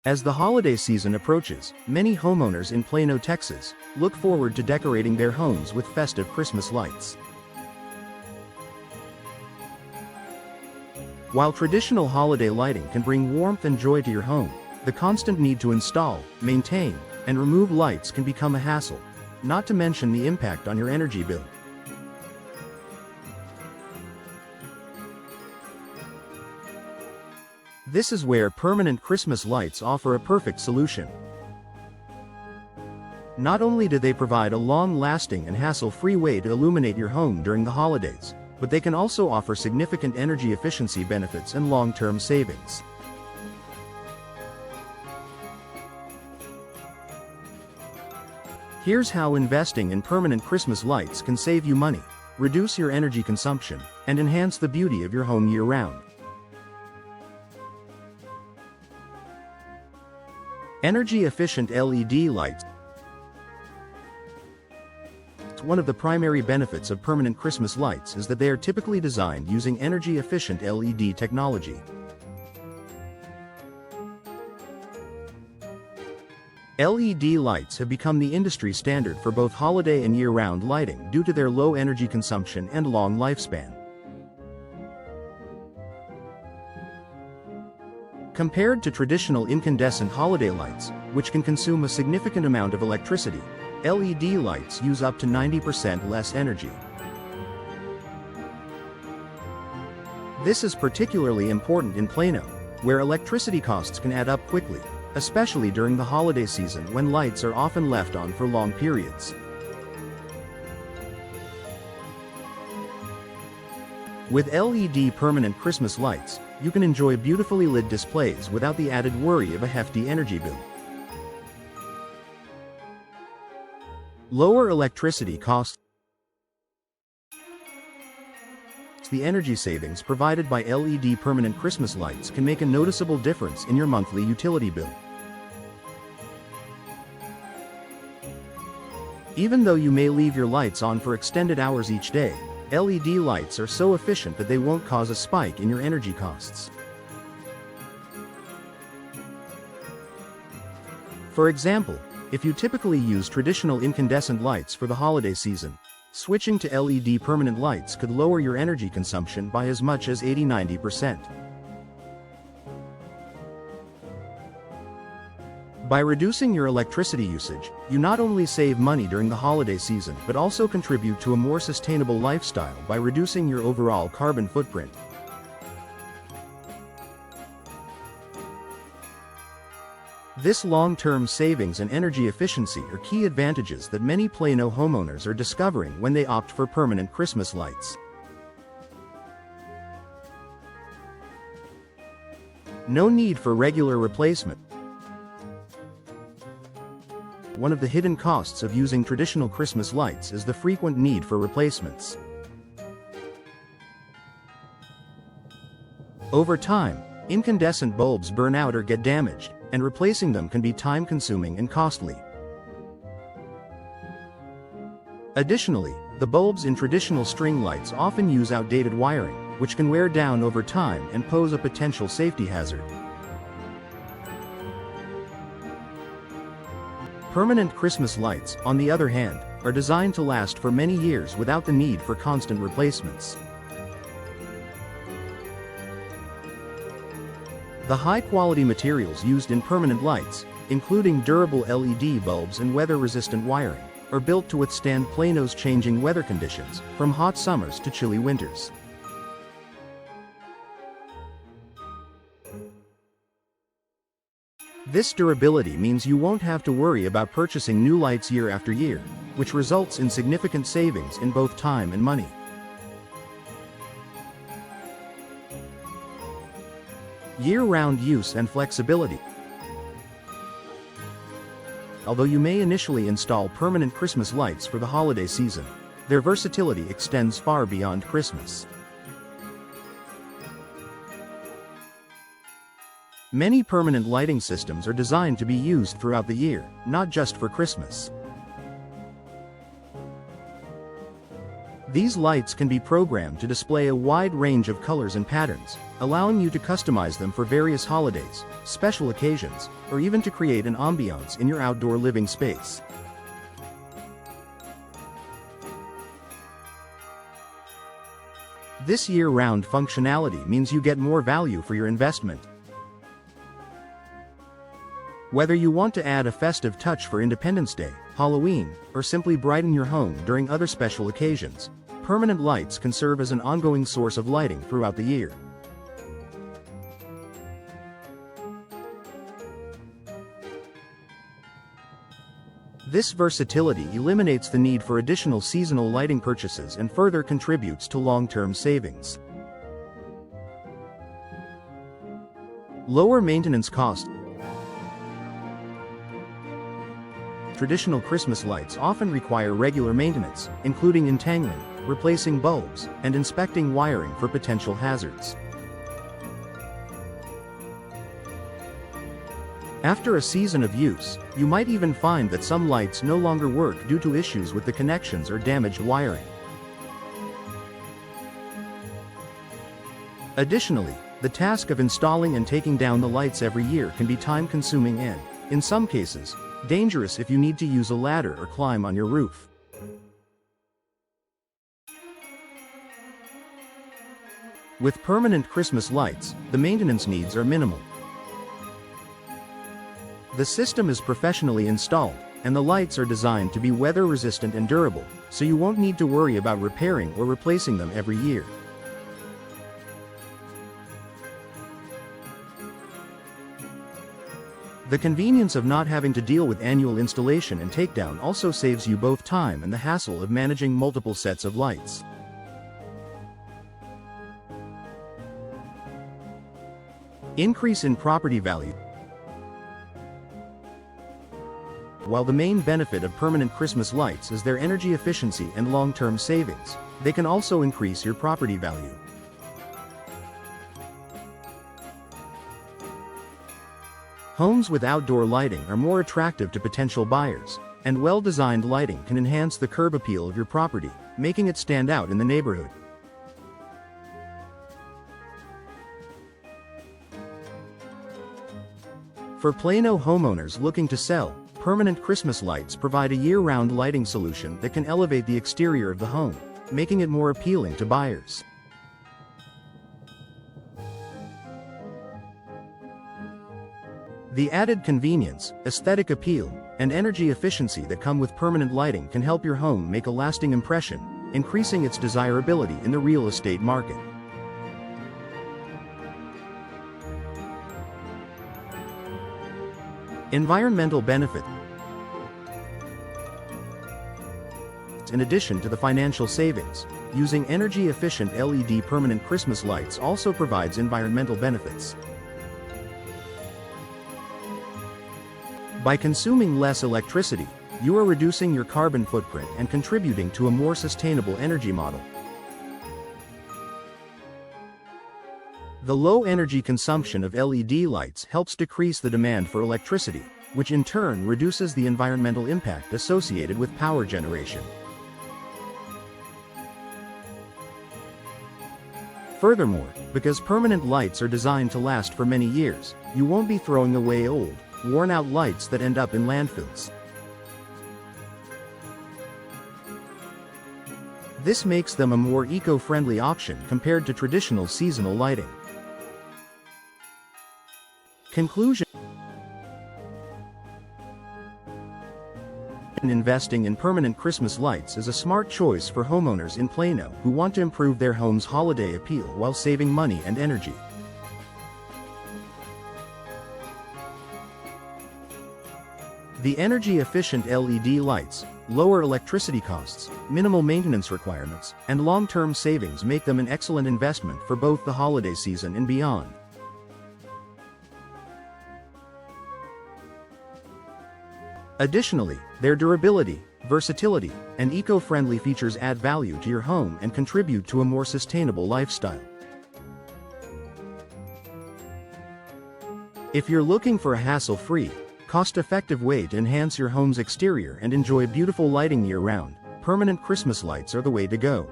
As the holiday season approaches, many homeowners in Plano, Texas, look forward to decorating their homes with festive Christmas lights. While traditional holiday lighting can bring warmth and joy to your home, the constant need to install, maintain, and remove lights can become a hassle, not to mention the impact on your energy bill. This is where Permanent Christmas Lights offer a perfect solution. Not only do they provide a long-lasting and hassle-free way to illuminate your home during the holidays, but they can also offer significant energy efficiency benefits and long-term savings. Here's how investing in permanent Christmas lights can save you money, reduce your energy consumption, and enhance the beauty of your home year-round. Energy-efficient LED lights. One of the primary benefits of permanent Christmas lights is that they are typically designed using energy-efficient LED technology. LED lights have become the industry standard for both holiday and year-round lighting due to their low energy consumption and long lifespan. Compared to traditional incandescent holiday lights, which can consume a significant amount of electricity, LED lights use up to 90% less energy. This is particularly important in Plano, where electricity costs can add up quickly, especially during the holiday season when lights are often left on for long periods. With LED permanent Christmas lights, you can enjoy beautifully lit displays without the added worry of a hefty energy bill. Lower electricity costs. The energy savings provided by LED permanent Christmas lights can make a noticeable difference in your monthly utility bill. Even though you may leave your lights on for extended hours each day, LED lights are so efficient that they won't cause a spike in your energy costs. For example, if you typically use traditional incandescent lights for the holiday season, switching to LED permanent lights could lower your energy consumption by as much as 80–90%. By reducing your electricity usage, you not only save money during the holiday season but also contribute to a more sustainable lifestyle by reducing your overall carbon footprint. This long-term savings and energy efficiency are key advantages that many Plano homeowners are discovering when they opt for permanent Christmas lights. No need for regular replacement. One of the hidden costs of using traditional Christmas lights is the frequent need for replacements. Over time, incandescent bulbs burn out or get damaged, and replacing them can be time-consuming and costly. Additionally, the bulbs in traditional string lights often use outdated wiring, which can wear down over time and pose a potential safety hazard. Permanent Christmas lights, on the other hand, are designed to last for many years without the need for constant replacements. The high-quality materials used in permanent lights, including durable LED bulbs and weather-resistant wiring, are built to withstand Plano's changing weather conditions, from hot summers to chilly winters. This durability means you won't have to worry about purchasing new lights year after year, which results in significant savings in both time and money. Year-round use and flexibility. Although you may initially install permanent Christmas lights for the holiday season, their versatility extends far beyond Christmas. Many permanent lighting systems are designed to be used throughout the year, not just for Christmas. These lights can be programmed to display a wide range of colors and patterns, allowing you to customize them for various holidays, special occasions, or even to create an ambiance in your outdoor living space. This year-round functionality means you get more value for your investment. Whether you want to add a festive touch for Independence Day, Halloween, or simply brighten your home during other special occasions, permanent lights can serve as an ongoing source of lighting throughout the year. This versatility eliminates the need for additional seasonal lighting purchases and further contributes to long-term savings. Lower maintenance costs. Traditional Christmas lights often require regular maintenance, including entangling, replacing bulbs, and inspecting wiring for potential hazards. After a season of use, you might even find that some lights no longer work due to issues with the connections or damaged wiring. Additionally, the task of installing and taking down the lights every year can be time-consuming and, in some cases, dangerous if you need to use a ladder or climb on your roof. With permanent Christmas lights, the maintenance needs are minimal. The system is professionally installed, and the lights are designed to be weather-resistant and durable, so you won't need to worry about repairing or replacing them every year. The convenience of not having to deal with annual installation and takedown also saves you both time and the hassle of managing multiple sets of lights. Increase in property value. While the main benefit of permanent Christmas lights is their energy efficiency and long-term savings, they can also increase your property value. Homes with outdoor lighting are more attractive to potential buyers, and well-designed lighting can enhance the curb appeal of your property, making it stand out in the neighborhood. For Plano homeowners looking to sell, permanent Christmas lights provide a year-round lighting solution that can elevate the exterior of the home, making it more appealing to buyers. The added convenience, aesthetic appeal, and energy efficiency that come with permanent lighting can help your home make a lasting impression, increasing its desirability in the real estate market. Environmental benefit. In addition to the financial savings, using energy-efficient LED permanent Christmas lights also provides environmental benefits. By consuming less electricity, you are reducing your carbon footprint and contributing to a more sustainable energy model. The low energy consumption of LED lights helps decrease the demand for electricity, which in turn reduces the environmental impact associated with power generation. Furthermore, because permanent lights are designed to last for many years, you won't be throwing away old, worn-out lights that end up in landfills. This makes them a more eco-friendly option compared to traditional seasonal lighting. Conclusion. Investing in permanent Christmas lights is a smart choice for homeowners in Plano who want to improve their home's holiday appeal while saving money and energy. The energy-efficient LED lights, lower electricity costs, minimal maintenance requirements, and long-term savings make them an excellent investment for both the holiday season and beyond. Additionally, their durability, versatility, and eco-friendly features add value to your home and contribute to a more sustainable lifestyle. If you're looking for a hassle-free, cost-effective way to enhance your home's exterior and enjoy beautiful lighting year-round, permanent Christmas lights are the way to go.